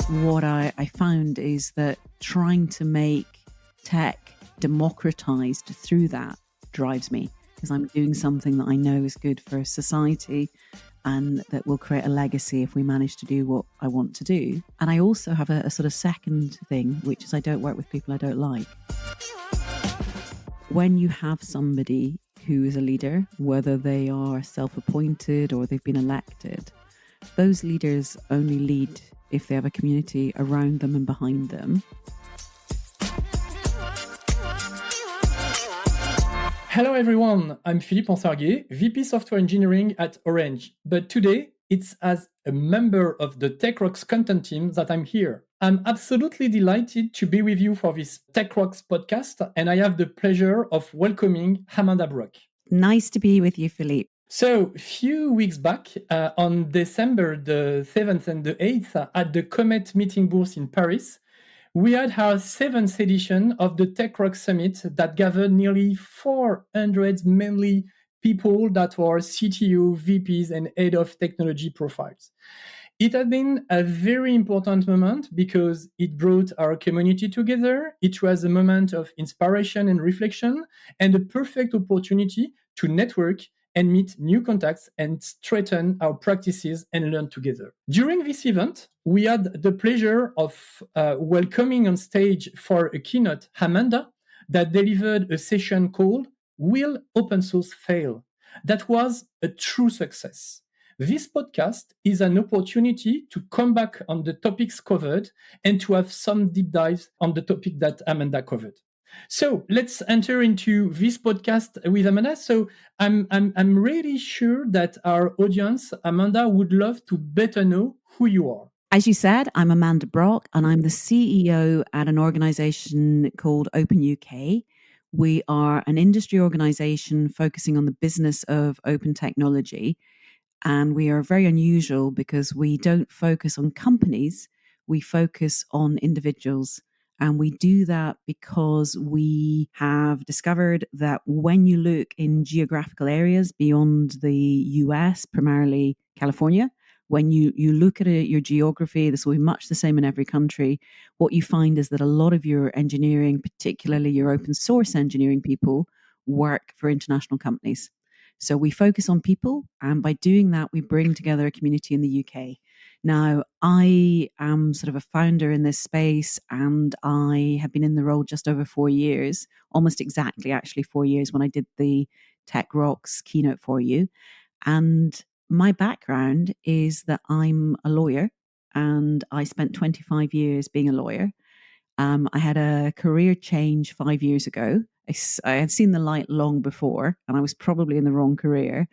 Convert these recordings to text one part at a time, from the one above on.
What I found is that trying to make tech democratized through that drives me, because I'm doing something that I know is good for society and that will create a legacy if we manage to do what I want to do. And I also have a sort of second thing, which is I don't work with people I don't like. When you have somebody who is a leader, whether they are self-appointed or they've been elected, those leaders only lead if they have a community around them and behind them. Hello everyone, I'm Philippe ENSARGUET, VP Software Engineering at Orange. But today, it's as a member of the TechRocks content team that I'm here. I'm absolutely delighted to be with you for this TechRocks podcast, and I have the pleasure of welcoming Amanda Brock. Nice to be with you, Philippe. So, a few weeks back, on December the 7th and the 8th, at the Comet meeting booth in Paris, we had our 7th edition of the TechRocks Summit that gathered nearly 400 mainly people that were CTO, VPs, and head of technology profiles. It had been a very important moment because it brought our community together. It was a moment of inspiration and reflection, and a perfect opportunity to network and meet new contacts and strengthen our practices and learn together. During this event, we had the pleasure of welcoming on stage for a keynote Amanda that delivered a session called Will Open Source Fail? That was a true success. This podcast is an opportunity to come back on the topics covered and to have some deep dives on the topic that Amanda covered. So let's enter into this podcast with Amanda. So I'm really sure that our audience, Amanda, would love to better know who you are. As you said, I'm Amanda Brock, and I'm the CEO at an organization called OpenUK. We are an industry organization focusing on the business of open technology. And we are very unusual because we don't focus on companies, we focus on individuals. And we do that because we have discovered that when you look in geographical areas beyond the US, primarily California, when you look at your geography, this will be much the same in every country. What you find is that a lot of your engineering, particularly your open source engineering people, work for international companies. So we focus on people, and by doing that, we bring together a community in the UK. Now, I am sort of a founder in this space, and I have been in the role just over 4 years, almost exactly actually 4 years when I did the Tech.Rocks keynote for you. And my background is that I'm a lawyer, and I spent 25 years being a lawyer. I had a career change 5 years ago. I had seen the light long before, and I was probably in the wrong career.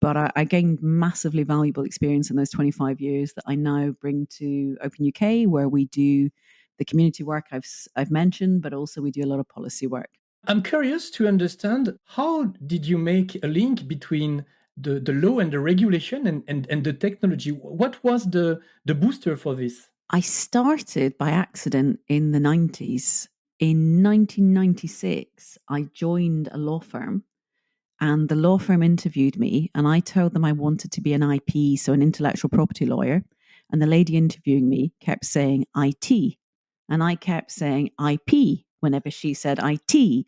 But I gained massively valuable experience in those 25 years that I now bring to OpenUK, where we do the community work I've mentioned, but also we do a lot of policy work. I'm curious to understand, how did you make a link between the law and the regulation and the technology? What was the booster for this? I started by accident in the 90s. In 1996, I joined a law firm, and the law firm interviewed me, and I told them I wanted to be an IP, so an intellectual property lawyer. And the lady interviewing me kept saying IT, and I kept saying IP whenever she said IT,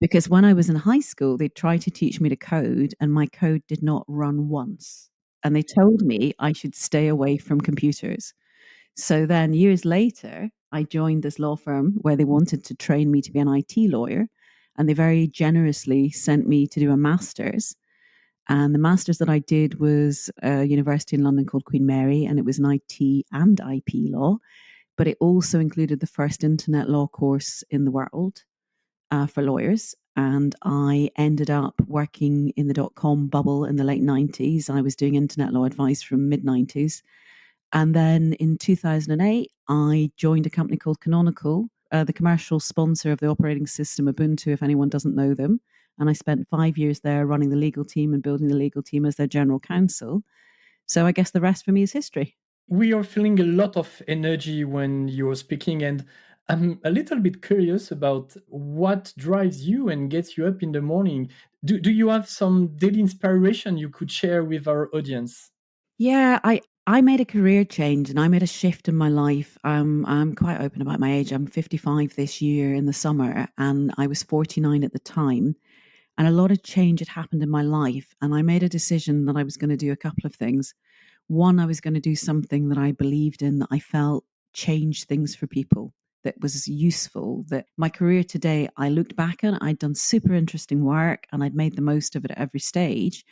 because when I was in high school, they tried to teach me to code, and my code did not run once. And they told me I should stay away from computers. So then years later, I joined this law firm where they wanted to train me to be an IT lawyer. And they very generously sent me to do a master's. And the master's that I did was a university in London called Queen Mary, and it was an IT and IP law. But it also included the first internet law course in the world for lawyers. And I ended up working in the dot-com bubble in the late 90s. I was doing internet law advice from mid-90s. And then in 2008, I joined a company called Canonical, the commercial sponsor of the operating system Ubuntu, if anyone doesn't know them. And I spent 5 years there running the legal team and building the legal team as their general counsel. So I guess the rest for me is history. We are feeling a lot of energy when you're speaking, and I'm a little bit curious about what drives you and gets you up in the morning. Do you have some daily inspiration you could share with our audience? Yeah, I made a career change and I made a shift in my life. I'm quite open about my age. I'm 55 this year in the summer, and I was 49 at the time. And a lot of change had happened in my life. And I made a decision that I was going to do a couple of things. One, I was going to do something that I believed in, that I felt changed things for people, that was useful. That my career today, I looked back on, I'd done super interesting work and I'd made the most of it at every stage.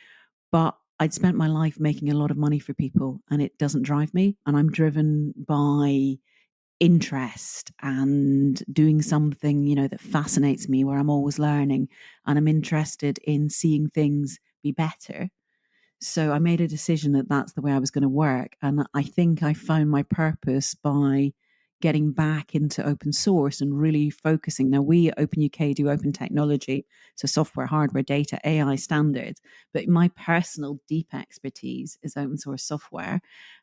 But I'd spent my life making a lot of money for people and it doesn't drive me. And I'm driven by interest and doing something, that fascinates me, where I'm always learning and I'm interested in seeing things be better. So I made a decision that that's the way I was going to work. And I think I found my purpose by getting back into open source and really focusing. Now, we at OpenUK do open technology, so software, hardware, data, AI standards. But my personal deep expertise is open source software.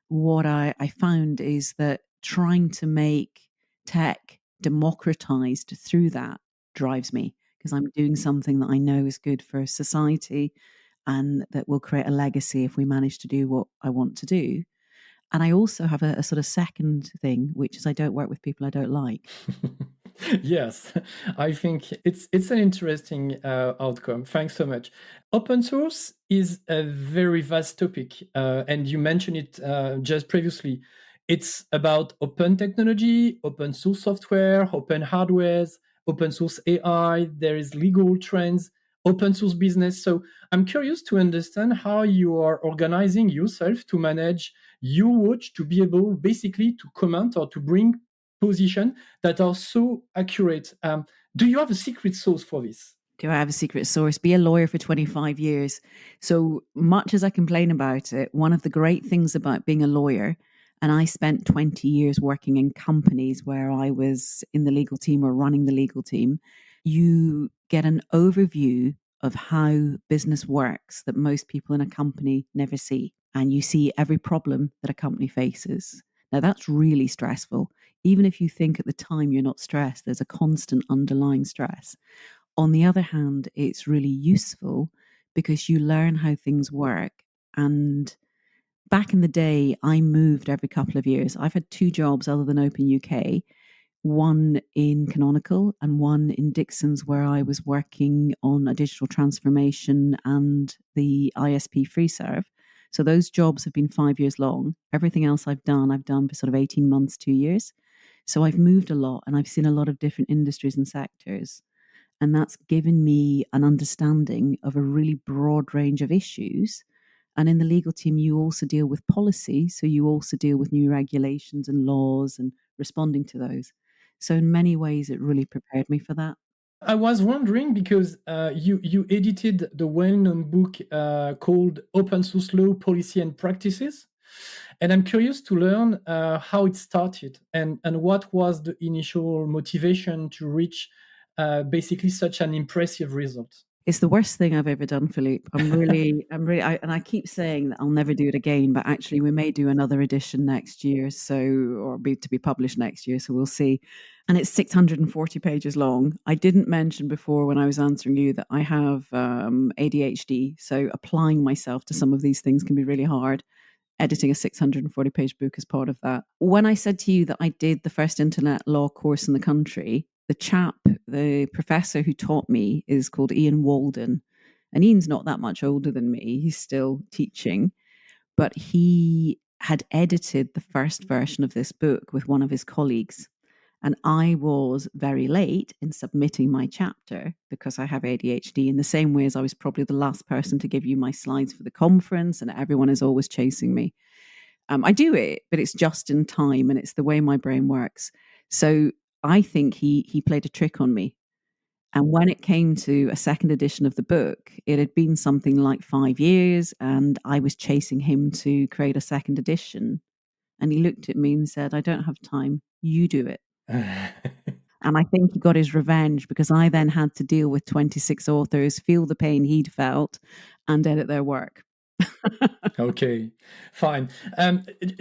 What I found is that trying to make tech democratized through that drives me, because I'm doing something that I know is good for society and that will create a legacy if we manage to do what I want to do. And I also have a sort of second thing, which is I don't work with people I don't like. Yes, I think it's an interesting outcome. Thanks so much. Open source is a very vast topic, and you mentioned it just previously. It's about open technology, open source software, open hardwares, open source AI. There is legal trends, open source business. So I'm curious to understand how you are organizing yourself to manage your watch, to be able basically to comment or to bring position that are so accurate. Do you have a secret sauce for this? Do I have a secret source? Be a lawyer for 25 years. So much as I complain about it, one of the great things about being a lawyer, and I spent 20 years working in companies where I was in the legal team or running the legal team, you get an overview of how business works that most people in a company never see. And you see every problem that a company faces. Now, that's really stressful. Even if you think at the time you're not stressed, there's a constant underlying stress. On the other hand, it's really useful because you learn how things work. And back in the day, I moved every couple of years. I've had two jobs other than Open UK, one in Canonical and one in Dixon's, where I was working on a digital transformation and the ISP free serve. So those jobs have been 5 years long. Everything else I've done for sort of 18 months, 2 years. So I've moved a lot and I've seen a lot of different industries and sectors. And that's given me an understanding of a really broad range of issues. And in the legal team, you also deal with policy. So you also deal with new regulations and laws and responding to those. So in many ways, it really prepared me for that. I was wondering because you edited the well-known book called Open Source Law, Policy and Practices. And I'm curious to learn how it started and what was the initial motivation to reach basically such an impressive result. It's the worst thing I've ever done, Philippe. And I keep saying that I'll never do it again, but actually we may do another edition next year, to be published next year, so we'll see. And it's 640 pages long. I didn't mention before when I was answering you that I have ADHD, so applying myself to some of these things can be really hard. Editing a 640-page book is part of that. When I said to you that I did the first internet law course in the country, the professor who taught me is called Ian Walden. And Ian's not that much older than me. He's still teaching. But he had edited the first version of this book with one of his colleagues. And I was very late in submitting my chapter because I have ADHD, in the same way as I was probably the last person to give you my slides for the conference, and everyone is always chasing me. I do it, but it's just in time, and it's the way my brain works. So I think he played a trick on me. And when it came to a second edition of the book, it had been something like 5 years, and I was chasing him to create a second edition. And he looked at me and said, "I don't have time. You do it." And I think he got his revenge because I then had to deal with 26 authors, feel the pain he'd felt, and edit their work. Okay, fine.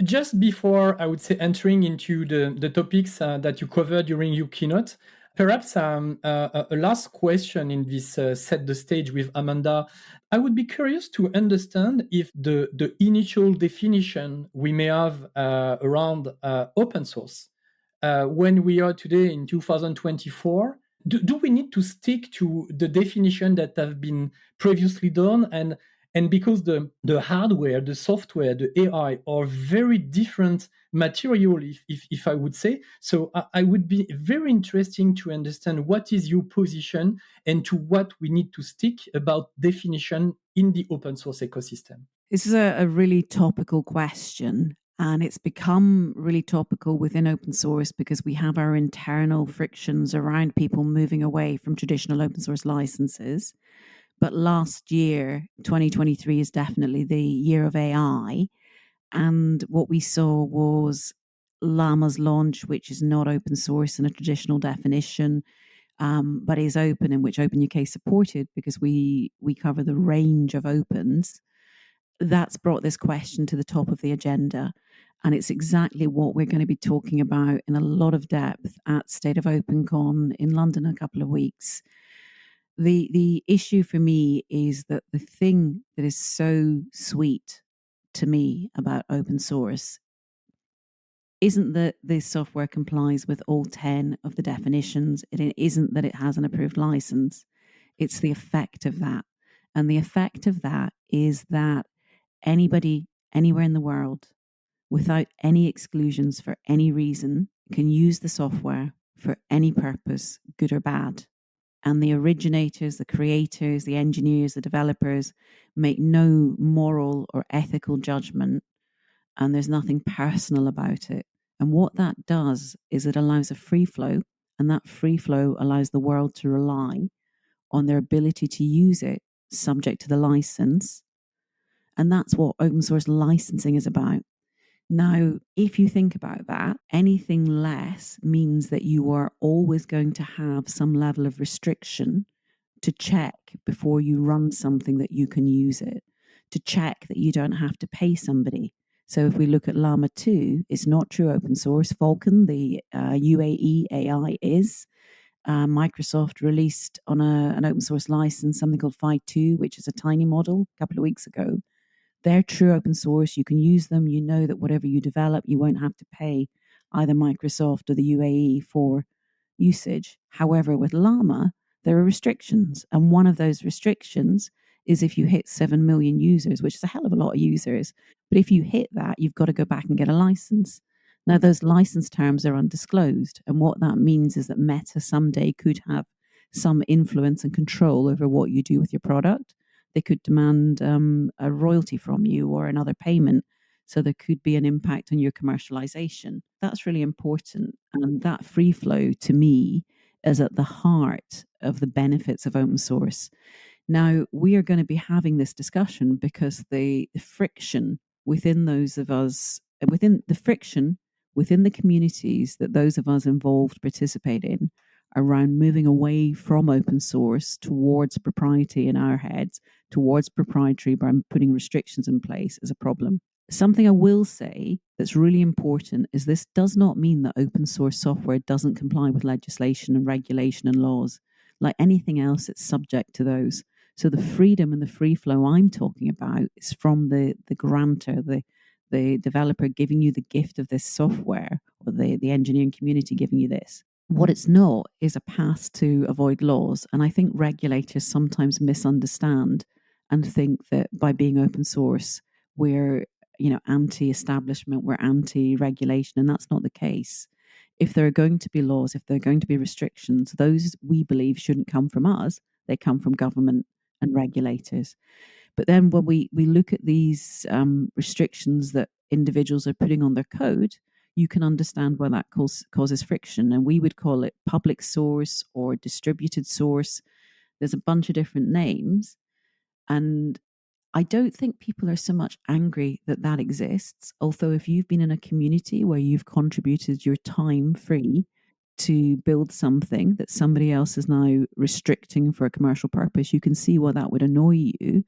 Just before I would say entering into the topics that you covered during your keynote, Perhaps a last question in this set the stage with Amanda. I would be curious to understand if the initial definition we may have around open source, when we are today in 2024, do we need to stick to the definition that have been previously done? And because the hardware, the software, the AI are very different material, if I would say. So I would be very interesting to understand what is your position and to what we need to stick about definition in the open source ecosystem. This is a really topical question, and it's become really topical within open source because we have our internal frictions around people moving away from traditional open source licenses. But last year, 2023, is definitely the year of AI. And what we saw was Llama's launch, which is not open source in a traditional definition, but is open, in which OpenUK supported because we cover the range of opens. That's brought this question to the top of the agenda. And it's exactly what we're going to be talking about in a lot of depth at State of OpenCon in London in a couple of weeks. The issue for me is that the thing that is so sweet to me about open source isn't that this software complies with all 10 of the definitions. It isn't that it has an approved license. It's the effect of that. And the effect of that is that anybody, anywhere in the world, without any exclusions for any reason, can use the software for any purpose, good or bad. And the originators, the creators, the engineers, the developers make no moral or ethical judgment, and there's nothing personal about it. And what that does is it allows a free flow, and that free flow allows the world to rely on their ability to use it subject to the license. And that's what open source licensing is about. Now, if you think about that, anything less means that you are always going to have some level of restriction to check before you run something that you can use it, to check that you don't have to pay somebody. So if we look at Llama 2, it's not true open source. Falcon, the UAE AI is. Microsoft released on an open source license something called Phi 2, which is a tiny model a couple of weeks ago. They're true open source. You can use them. You know that whatever you develop, you won't have to pay either Microsoft or the UAE for usage. However, with Llama, there are restrictions. And one of those restrictions is if you hit 7 million users, which is a hell of a lot of users. But if you hit that, you've got to go back and get a license. Now, those license terms are undisclosed. And what that means is that Meta someday could have some influence and control over what you do with your product. They could demand a royalty from you or another payment. So there could be an impact on your commercialization. That's really important. And that free flow to me is at the heart of the benefits of open source. Now, we are going to be having this discussion because the friction within those of us, within the friction within the communities that those of us involved participate in around moving away from open source towards propriety in our heads, towards proprietary by putting restrictions in place is a problem. Something I will say that's really important is this does not mean that open source software doesn't comply with legislation and regulation and laws. Like anything else, it's subject to those. So the freedom and the free flow I'm talking about is from the grantor, the developer giving you the gift of this software, or the engineering community giving you this. What it's not is a path to avoid laws. And I think regulators sometimes misunderstand and think that by being open source, we're anti-establishment, we're anti-regulation, and that's not the case. If there are going to be laws, if there are going to be restrictions, those we believe shouldn't come from us. They come from government and regulators. But then when we look at these restrictions that individuals are putting on their code, you can understand why that causes friction. And we would call it public source or distributed source. There's a bunch of different names. And I don't think people are so much angry that that exists. Although if you've been in a community where you've contributed your time free to build something that somebody else is now restricting for a commercial purpose, you can see why that would annoy you.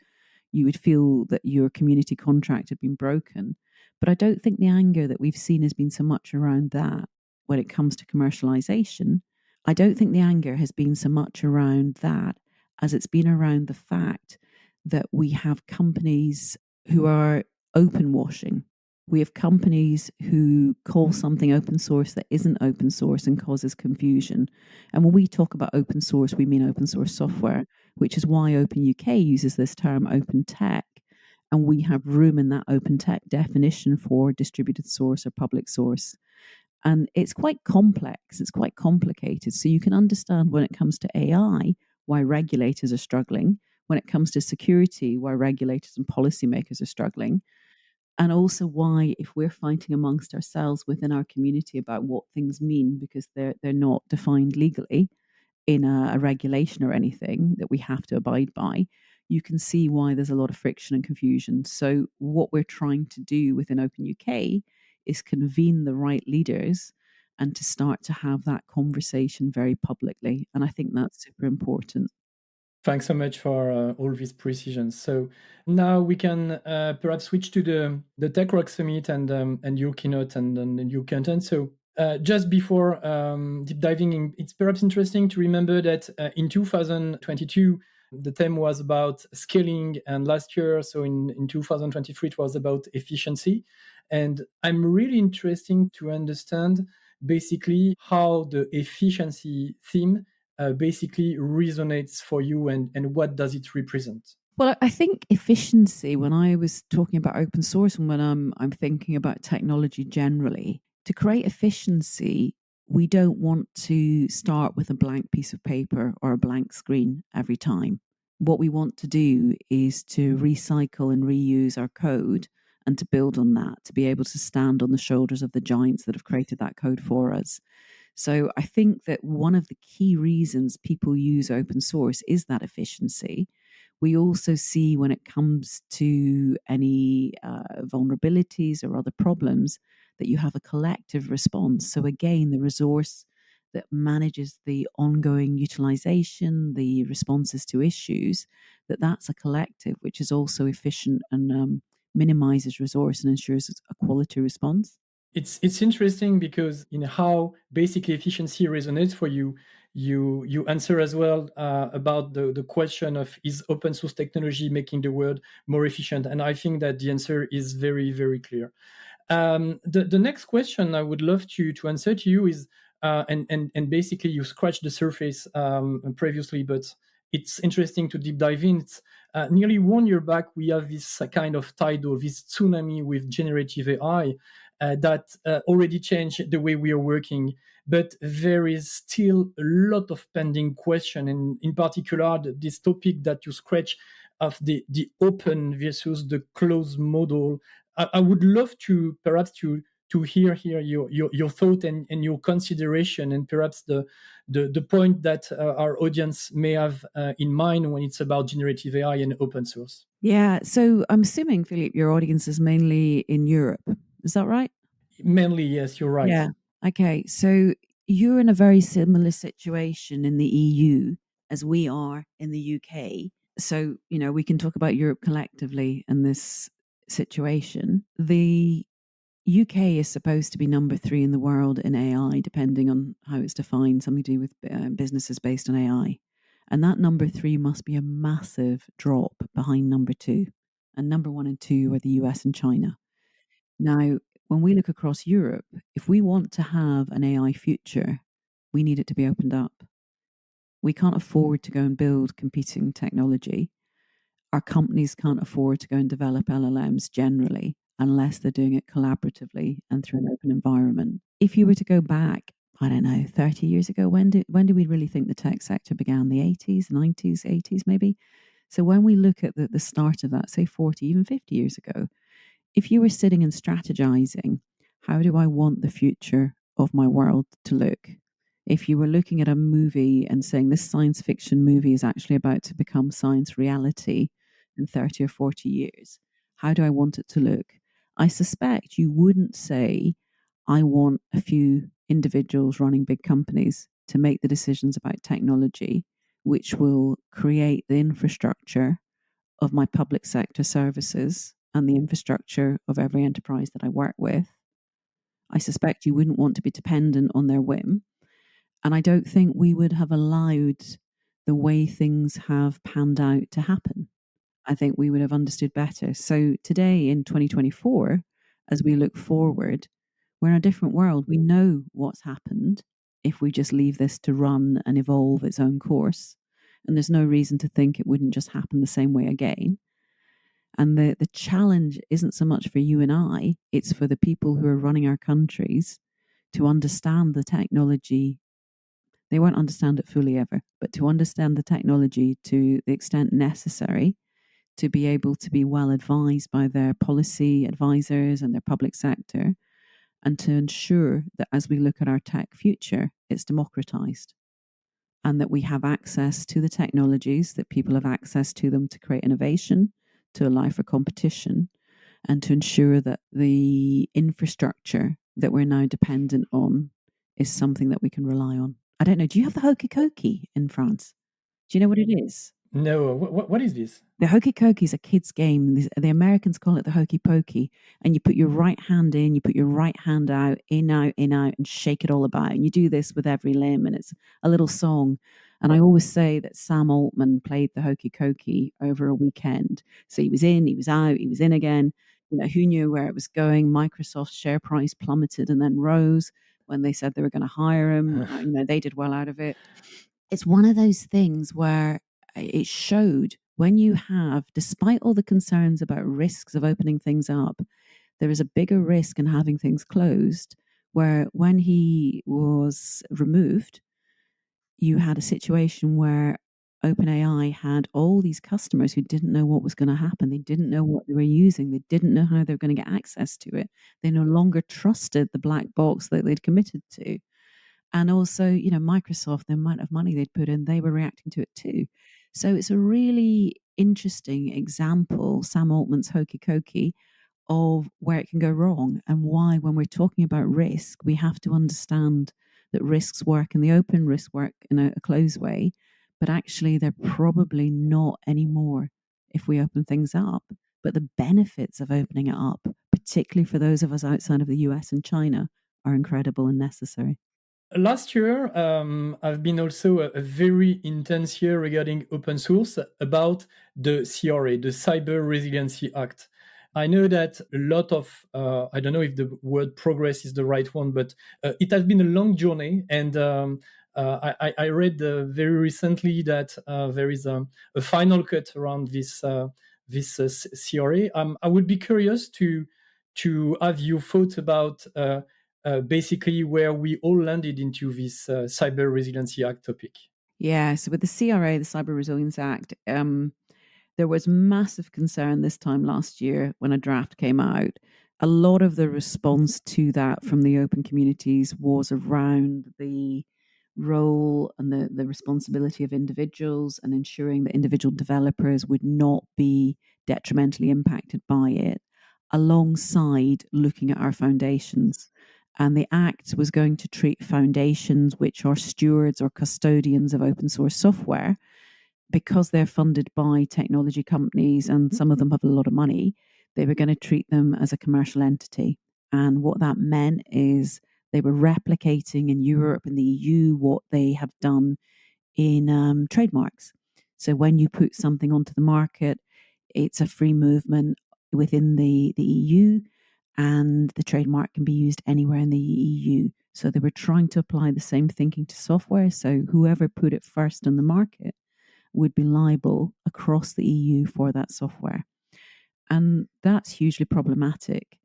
You would feel that your community contract had been broken. But I don't think the anger that we've seen has been so much around that when it comes to commercialization. I don't think the anger has been so much around that as it's been around the fact that we have companies who are open washing. We have companies who call something open source that isn't open source and causes confusion. And when we talk about open source, we mean open source software, which is why OpenUK uses this term open tech. And we have room in that open tech definition for distributed source or public source. And it's quite complex, it's quite complicated. So you can understand when it comes to AI, why regulators are struggling, when it comes to security, why regulators and policymakers are struggling, and also why, if we're fighting amongst ourselves within our community about what things mean, because they're not defined legally in a regulation or anything that we have to abide by, you can see why there's a lot of friction and confusion. So, what we're trying to do within Open UK is convene the right leaders and to start to have that conversation very publicly. And I think that's super important. Thanks so much for all these precisions. So now we can perhaps switch to the TechRocks summit and your keynote and your content. So just before deep diving in, it's perhaps interesting to remember that in 2022, the theme was about scaling, and last year, so in 2023, it was about efficiency. And I'm really interested to understand basically how the efficiency theme basically resonates for you, and what does it represent? Well, I think efficiency, when I was talking about open source and when I'm thinking about technology generally, to create efficiency, we don't want to start with a blank piece of paper or a blank screen every time. What we want to do is to recycle and reuse our code and to build on that, to be able to stand on the shoulders of the giants that have created that code for us. So I think that one of the key reasons people use open source is that efficiency. We also see when it comes to any vulnerabilities or other problems that you have a collective response. So again, the resource that manages the ongoing utilization, the responses to issues, that's a collective, which is also efficient and minimizes resource and ensures a quality response. It's interesting because in how basically efficiency resonates for you, you answer as well about the question of, is open source technology making the world more efficient? And I think that the answer is very, very clear. The next question I would love to answer to you is, and basically you scratched the surface previously, but it's interesting to deep dive in. It's, nearly 1 year back, we have this kind of tidal, this tsunami with generative AI that already changed the way we are working. But there is still a lot of pending question, and in particular, this topic that you scratch of the open versus the closed model. I would love to perhaps to hear here your thought and your consideration, and perhaps the point that our audience may have in mind when it's about generative AI and open source. Yeah. So I'm assuming, Philippe, your audience is mainly in Europe. Is that right? Mainly, yes, you're right. Yeah. Okay. So you're in a very similar situation in the EU as we are in the UK. So, we can talk about Europe collectively in this situation. The UK is supposed to be number 3 in the world in AI, depending on how it's defined, something to do with businesses based on AI. And that number 3 must be a massive drop behind number 2. And number 1 and 2 are the US and China. Now, when we look across Europe, if we want to have an AI future, we need it to be opened up. We can't afford to go and build competing technology. Our companies can't afford to go and develop LLMs generally unless they're doing it collaboratively and through an open environment. If you were to go back, I don't know, 30 years ago, when do we really think the tech sector began? The 80s, 90s, 80s maybe? So when we look at the start of that, say 40, even 50 years ago, if you were sitting and strategizing, how do I want the future of my world to look? If you were looking at a movie and saying this science fiction movie is actually about to become science reality in 30 or 40 years, how do I want it to look? I suspect you wouldn't say, I want a few individuals running big companies to make the decisions about technology, which will create the infrastructure of my public sector services and the infrastructure of every enterprise that I work with. I suspect you wouldn't want to be dependent on their whim. And I don't think we would have allowed the way things have panned out to happen. I think we would have understood better. So today in 2024, as we look forward, we're in a different world. We know what's happened if we just leave this to run and evolve its own course. And there's no reason to think it wouldn't just happen the same way again. And the challenge isn't so much for you and I, it's for the people who are running our countries to understand the technology. They won't understand it fully ever, but to understand the technology to the extent necessary to be able to be well advised by their policy advisors and their public sector, and to ensure that as we look at our tech future, it's democratized and that we have access to the technologies, that people have access to them to create innovation, to allow for competition, and to ensure that the infrastructure that we're now dependent on is something that we can rely on. I don't know. Do you have the hokey cokey in France? Do you know what it is? No, what is this? The hokey cokey is a kid's game. The Americans call it the hokey pokey. And you put your right hand in, you put your right hand out, in, out, in, out, and shake it all about. And you do this with every limb, and it's a little song. And I always say that Sam Altman played the hokey cokey over a weekend. So he was in, he was out, he was in again. You know, who knew where it was going? Microsoft's share price plummeted and then rose when they said they were going to hire him. You know, they did well out of it. It's one of those things where it showed when you have, despite all the concerns about risks of opening things up, there is a bigger risk in having things closed. Where when he was removed, you had a situation where OpenAI had all these customers who didn't know what was going to happen. They didn't know what they were using. They didn't know how they were going to get access to it. They no longer trusted the black box that they'd committed to. And also, you know, Microsoft, the amount of money they'd put in, they were reacting to it too. So it's a really interesting example, Sam Altman's hokey cokey, of where it can go wrong and why, when we're talking about risk, we have to understand that risks work in the open, risks work in a closed way, but actually they're probably not anymore if we open things up. But the benefits of opening it up, particularly for those of us outside of the US and China, are incredible and necessary. Last year, I've been also a very intense year regarding open source about the CRA, the Cyber Resiliency Act. I know that a lot of, I don't know if the word progress is the right one, but it has been a long journey. And I read very recently that there is a final cut around this CRA. I would be curious to have your thoughts about basically where we all landed into this Cyber Resiliency Act topic. Yeah, so with the CRA, the Cyber Resilience Act, there was massive concern this time last year when a draft came out. A lot of the response to that from the open communities was around the role and the responsibility of individuals and ensuring that individual developers would not be detrimentally impacted by it, alongside looking at our foundations. And the Act was going to treat foundations, which are stewards or custodians of open source software, because they're funded by technology companies and some of them have a lot of money, they were going to treat them as a commercial entity. And what that meant is they were replicating in Europe and the EU what they have done in trademarks. So when you put something onto the market, it's a free movement within the EU, and the trademark can be used anywhere in the EU. So they were trying to apply the same thinking to software. So whoever put it first on the market would be liable across the EU for that software. And that's hugely problematic.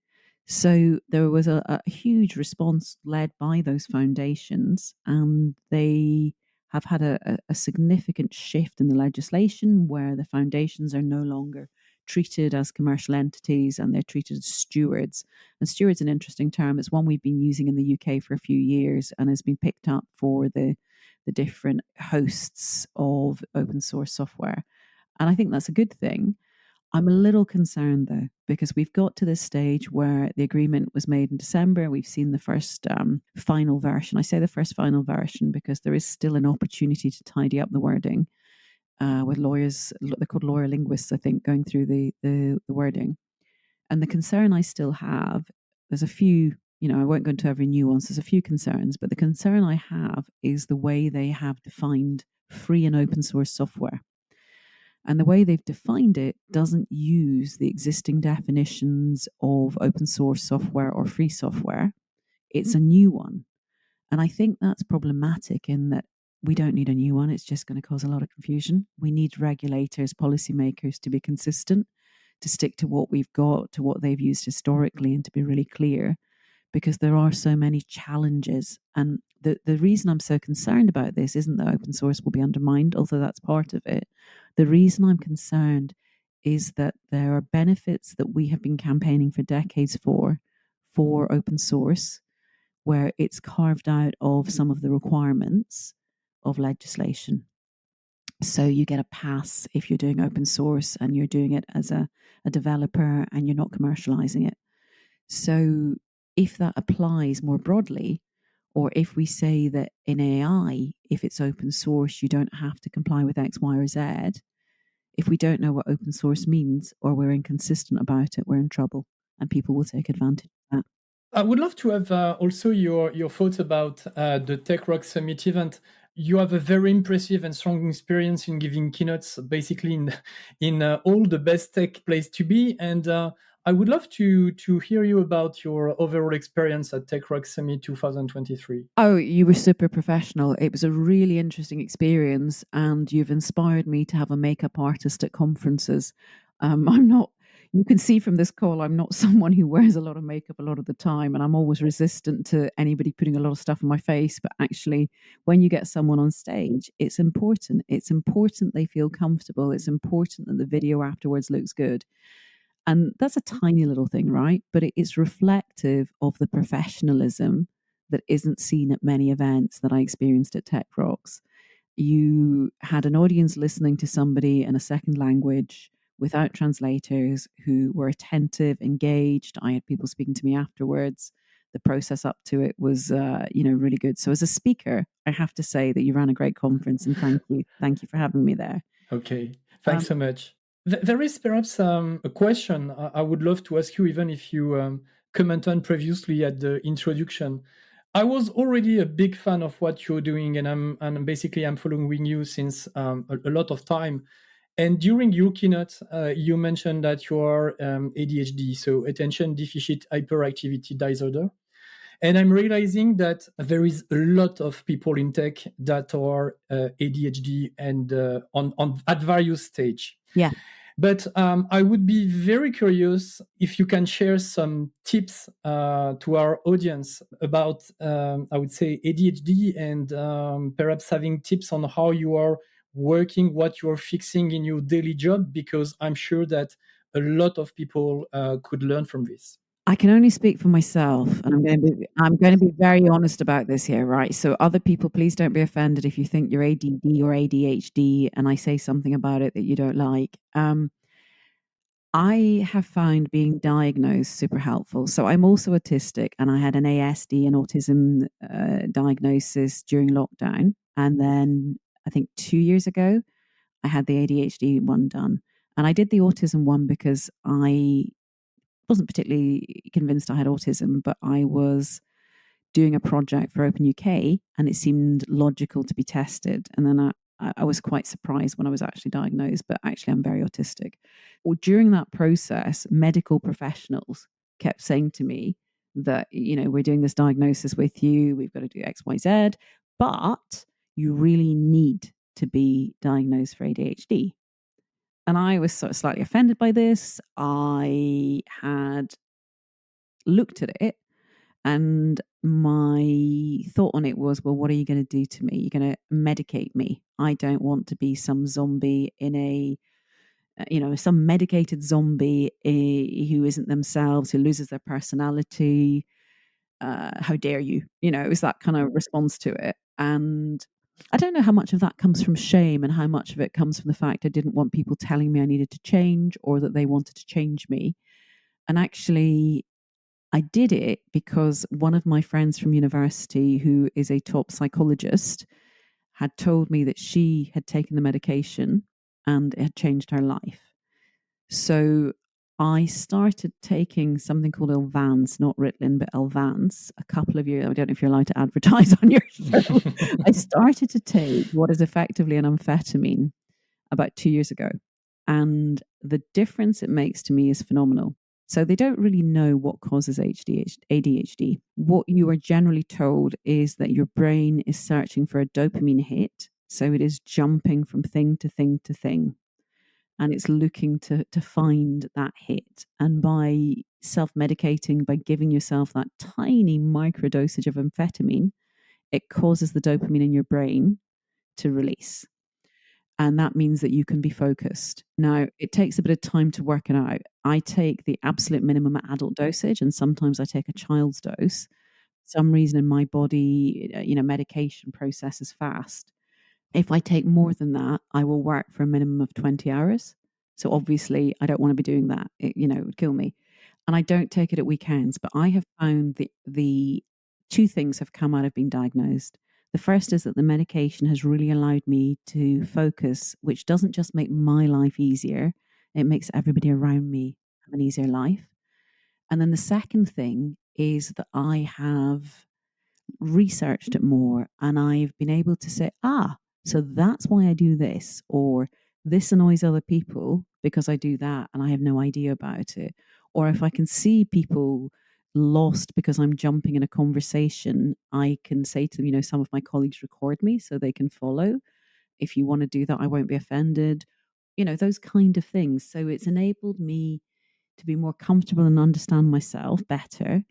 So there was a huge response led by those foundations, and they have had a significant shift in the legislation where the foundations are no longer treated as commercial entities and they're treated as stewards. And steward's an interesting term. It's one we've been using in the UK for a few years and has been picked up for the different hosts of open source software. And I think that's a good thing. I'm a little concerned though, because we've got to this stage where the agreement was made in December. We've seen the first final version. I say the first final version because there is still an opportunity to tidy up the wording with lawyers. They're called lawyer linguists, I think, going through the wording. And the concern I still have, there's a few I won't go into every nuance. There's a few concerns, but the concern I have is the way they have defined free and open source software. And the way they've defined it doesn't use the existing definitions of open source software or free software. It's a new one. And I think that's problematic in that we don't need a new one. It's just going to cause a lot of confusion. We need regulators, policymakers to be consistent, to stick to what we've got, to what they've used historically, and to be really clear, because there are so many challenges. And the reason I'm so concerned about this isn't that open source will be undermined, although that's part of it. The reason I'm concerned is that there are benefits that we have been campaigning for decades for open source, where it's carved out of some of the requirements of legislation. So you get a pass if you're doing open source and you're doing it as a developer and you're not commercializing it. So if that applies more broadly, or if we say that in AI, if it's open source, you don't have to comply with X, Y, or Z, if we don't know what open source means or we're inconsistent about it, we're in trouble and people will take advantage of that. I would love to have also your thoughts about the TechRocks Summit event. You have a very impressive and strong experience in giving keynotes, basically in all the best tech place to be. And I would love to hear you about your overall experience at TechRocks Summit 2023. Oh, you were super professional. It was a really interesting experience, and you've inspired me to have a makeup artist at conferences. I'm not, you can see from this call, I'm not someone who wears a lot of makeup a lot of the time, and I'm always resistant to anybody putting a lot of stuff on my face. But actually, when you get someone on stage, it's important. It's important they feel comfortable. It's important that the video afterwards looks good. And that's a tiny little thing, right? But it's reflective of the professionalism that isn't seen at many events that I experienced at Tech.Rocks. You had an audience listening to somebody in a second language without translators who were attentive, engaged. I had people speaking to me afterwards. The process up to it was, really good. So as a speaker, I have to say that you ran a great conference, and thank you. Thank you for having me there. Okay, thanks so much. There is perhaps a question I would love to ask you, even if you comment on previously at the introduction. I was already a big fan of what you're doing, and I'm following you since a lot of time. And during your keynote, you mentioned that you are ADHD, so attention deficit hyperactivity disorder. And I'm realizing that there is a lot of people in tech that are ADHD and on at various stage. Yeah. But I would be very curious if you can share some tips to our audience about, I would say, ADHD, and perhaps having tips on how you are working, what you are fixing in your daily job, because I'm sure that a lot of people could learn from this. I can only speak for myself, and I'm going to be very honest about this here, right? So other people, please don't be offended if you think you're ADD or ADHD and I say something about it that you don't like. I have found being diagnosed super helpful. So I'm also autistic, and I had an ASD and autism diagnosis during lockdown. And then I think 2 years ago, I had the ADHD one done. And I did the autism one because I wasn't particularly convinced I had autism, but I was doing a project for OpenUK and it seemed logical to be tested. And then I was quite surprised when I was actually diagnosed, but actually I'm very autistic. Well, during that process, medical professionals kept saying to me that, we're doing this diagnosis with you, we've got to do X, Y, Z, but you really need to be diagnosed for ADHD. And I was sort of slightly offended by this. I had looked at it, and my thought on it was, well, what are you going to do to me? You're going to medicate me. I don't want to be some zombie in some medicated zombie who isn't themselves, who loses their personality. How dare you? It was that kind of response to it. And I don't know how much of that comes from shame and how much of it comes from the fact I didn't want people telling me I needed to change or that they wanted to change me. And actually, I did it because one of my friends from university, who is a top psychologist, had told me that she had taken the medication and it had changed her life. So I started taking something called Elvance, not Ritalin, but Elvance, a couple of years. I don't know if you're allowed to advertise on your show. I started to take what is effectively an amphetamine about 2 years ago. And the difference it makes to me is phenomenal. So they don't really know what causes ADHD. What you are generally told is that your brain is searching for a dopamine hit. So it is jumping from thing to thing to thing. And it's looking to find that hit. And by self-medicating, by giving yourself that tiny micro dosage of amphetamine, it causes the dopamine in your brain to release. And that means that you can be focused. Now, it takes a bit of time to work it out. I take the absolute minimum adult dosage, and sometimes I take a child's dose. For some reason in my body, medication processes fast. If I take more than that, I will work for a minimum of 20 hours. So obviously, I don't want to be doing that. It would kill me. And I don't take it at weekends, but I have found the two things have come out of being diagnosed. The first is that the medication has really allowed me to focus, which doesn't just make my life easier, it makes everybody around me have an easier life. And then the second thing is that I have researched it more and I've been able to say, so that's why I do this, or this annoys other people because I do that and I have no idea about it. Or if I can see people lost because I'm jumping in a conversation, I can say to them, some of my colleagues record me so they can follow. If you want to do that, I won't be offended. Those kind of things. So it's enabled me to be more comfortable and understand myself better.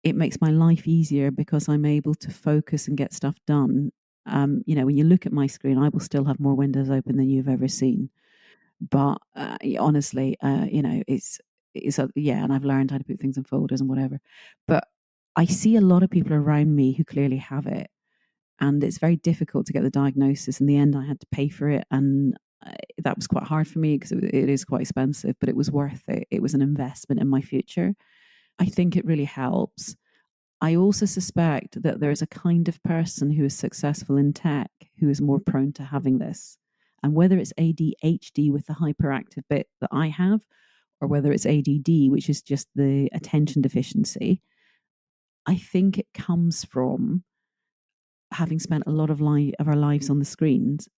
It makes my life easier because I'm able to focus and get stuff done. When you look at my screen, I will still have more windows open than you've ever seen. But honestly, and I've learned how to put things in folders and whatever. But I see a lot of people around me who clearly have it, and it's very difficult to get the diagnosis. In the end, I had to pay for it, and that was quite hard for me because it is quite expensive, but it was worth it. It was an investment in my future. I think it really helps. I also suspect that there is a kind of person who is successful in tech who is more prone to having this. And whether it's ADHD with the hyperactive bit that I have, or whether it's ADD, which is just the attention deficiency, I think it comes from having spent a lot of our lives on the screens.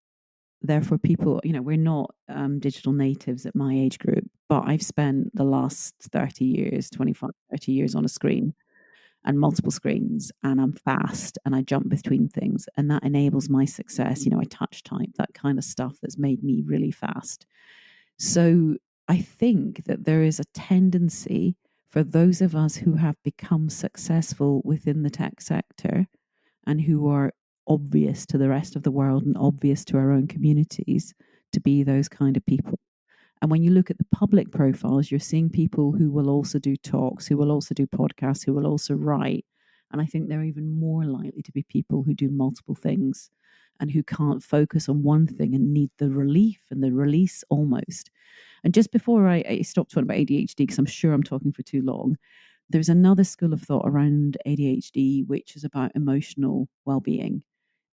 Therefore, people, we're not digital natives at my age group, but I've spent the last 30 years, 25, 30 years on a screen and multiple screens, and I'm fast and I jump between things, and that enables my success. I touch type, that kind of stuff that's made me really fast. So I think that there is a tendency for those of us who have become successful within the tech sector and who are obvious to the rest of the world and obvious to our own communities to be those kind of people. And when you look at the public profiles, you're seeing people who will also do talks, who will also do podcasts, who will also write. And I think they're even more likely to be people who do multiple things and who can't focus on one thing and need the relief and the release almost. And just before I stop talking about ADHD, because I'm sure I'm talking for too long, there's another school of thought around ADHD, which is about emotional well-being.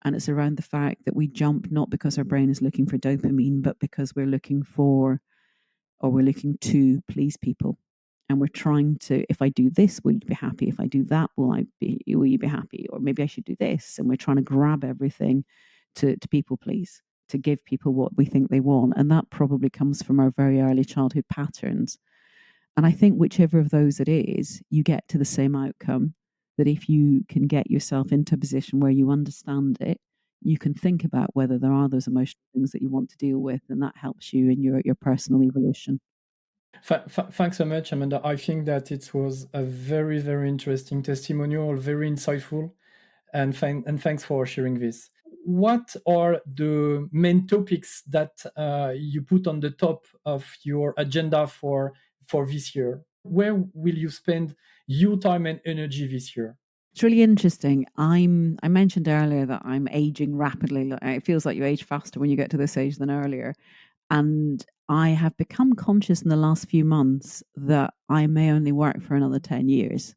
And it's around the fact that we jump not because our brain is looking for dopamine, but because we're looking to please people. And we're trying to, if I do this, will you be happy? If I do that, will you be happy? Or maybe I should do this. And we're trying to grab everything to people please, to give people what we think they want. And that probably comes from our very early childhood patterns. And I think whichever of those it is, you get to the same outcome. That if you can get yourself into a position where you understand it, you can think about whether there are those emotional things that you want to deal with, and that helps you in your personal evolution. Thanks so much, Amanda. I think that it was a very, very interesting testimonial, very insightful, and thanks for sharing this. What are the main topics that you put on the top of your agenda for this year? Where will you spend your time and energy this year? It's really interesting. I mentioned earlier that I'm aging rapidly. It feels like you age faster when you get to this age than earlier. And I have become conscious in the last few months that I may only work for another 10 years.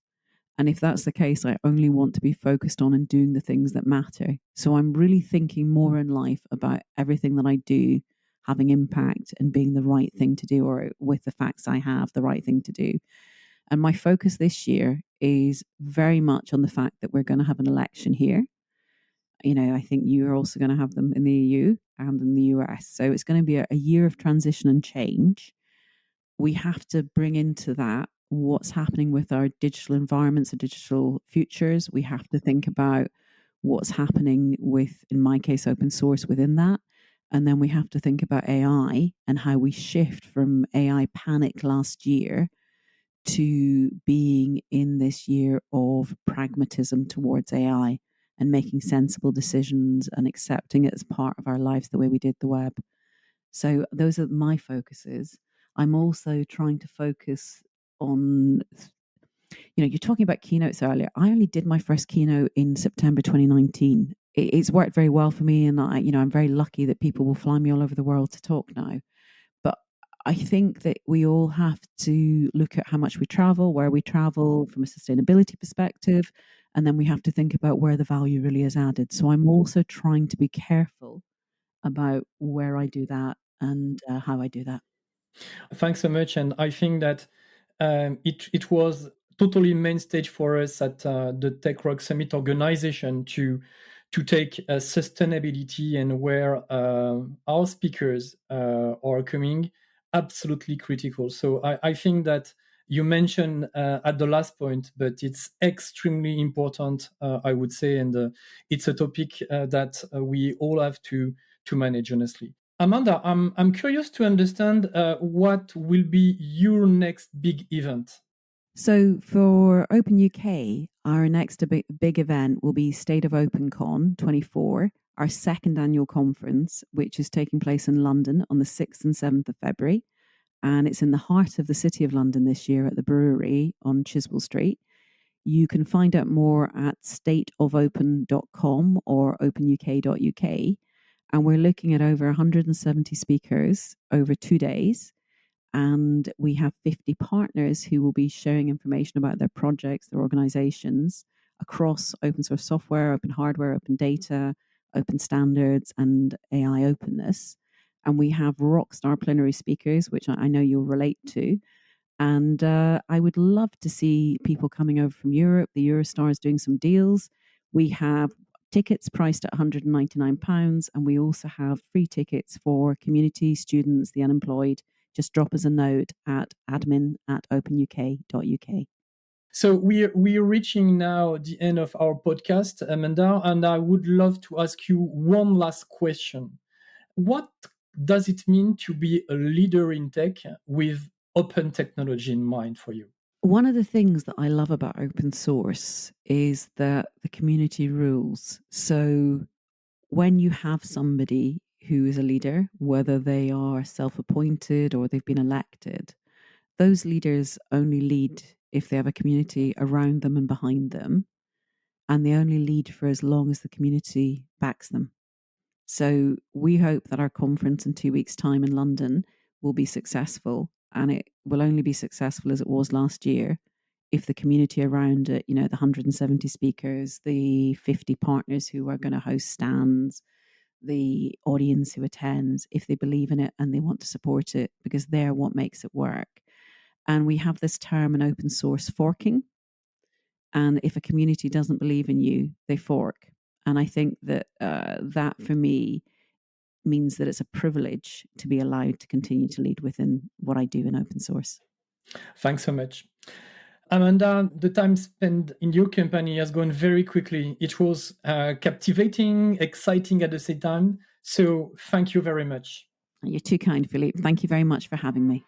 And if that's the case, I only want to be focused on and doing the things that matter. So I'm really thinking more in life about everything that I do. having impact and being the right thing to do, or with the facts I have, the right thing to do. And my focus this year is very much on the fact that we're going to have an election here. I think you're also going to have them in the EU and in the US. So it's going to be a year of transition and change. We have to bring into that what's happening with our digital environments and digital futures. We have to think about what's happening with, in my case, open source within that. And then we have to think about AI and how we shift from AI panic last year to being in this year of pragmatism towards AI and making sensible decisions and accepting it as part of our lives the way we did the web. So those are my focuses. I'm also trying to focus on, you're talking about keynotes earlier. I only did my first keynote in September 2019. It's worked very well for me, and I'm very lucky that people will fly me all over the world to talk now. But I think that we all have to look at how much we travel, where we travel from a sustainability perspective, and then we have to think about where the value really is added. So I'm also trying to be careful about where I do that and how I do that. Thanks so much. And I think that it was totally main stage for us at the TechRocks Summit organization to take sustainability and where our speakers are coming absolutely critical. So I think that you mentioned at the last point, but it's extremely important, I would say, and it's a topic that we all have to manage, honestly. Amanda, I'm curious to understand what will be your next big event. So for OpenUK, our next big event will be State of OpenCon 24, our second annual conference, which is taking place in London on the 6th and 7th of February. And it's in the heart of the City of London this year at the Brewery on Chiswell Street. You can find out more at stateofopen.com or openuk.uk. And we're looking at over 170 speakers over 2 days. And we have 50 partners who will be sharing information about their projects, their organizations across open source software, open hardware, open data, open standards, and AI openness. And we have rockstar plenary speakers, which I know you'll relate to. And I would love to see people coming over from Europe. The Eurostar is doing some deals. We have tickets priced at £199, and we also have free tickets for community, students, the unemployed. Just drop us a note at admin@openuk.uk. So we're reaching now the end of our podcast, Amanda, and I would love to ask you one last question. What does it mean to be a leader in tech with open technology in mind for you? One of the things that I love about open source is that the community rules. So when you have somebody who is a leader, whether they are self-appointed or they've been elected, those leaders only lead if they have a community around them and behind them, and they only lead for as long as the community backs them. So we hope that our conference in 2 weeks' time in London will be successful, and it will only be successful as it was last year if the community around it, the 170 speakers, the 50 partners who are going to host stands, the audience who attends, if they believe in it and they want to support it, because they're what makes it work. And we have this term in open source, forking. And if a community doesn't believe in you, they fork. And I think that that for me means that it's a privilege to be allowed to continue to lead within what I do in open source. Thanks so much. Amanda, the time spent in your company has gone very quickly. It was captivating, exciting at the same time. So thank you very much. You're too kind, Philippe. Thank you very much for having me.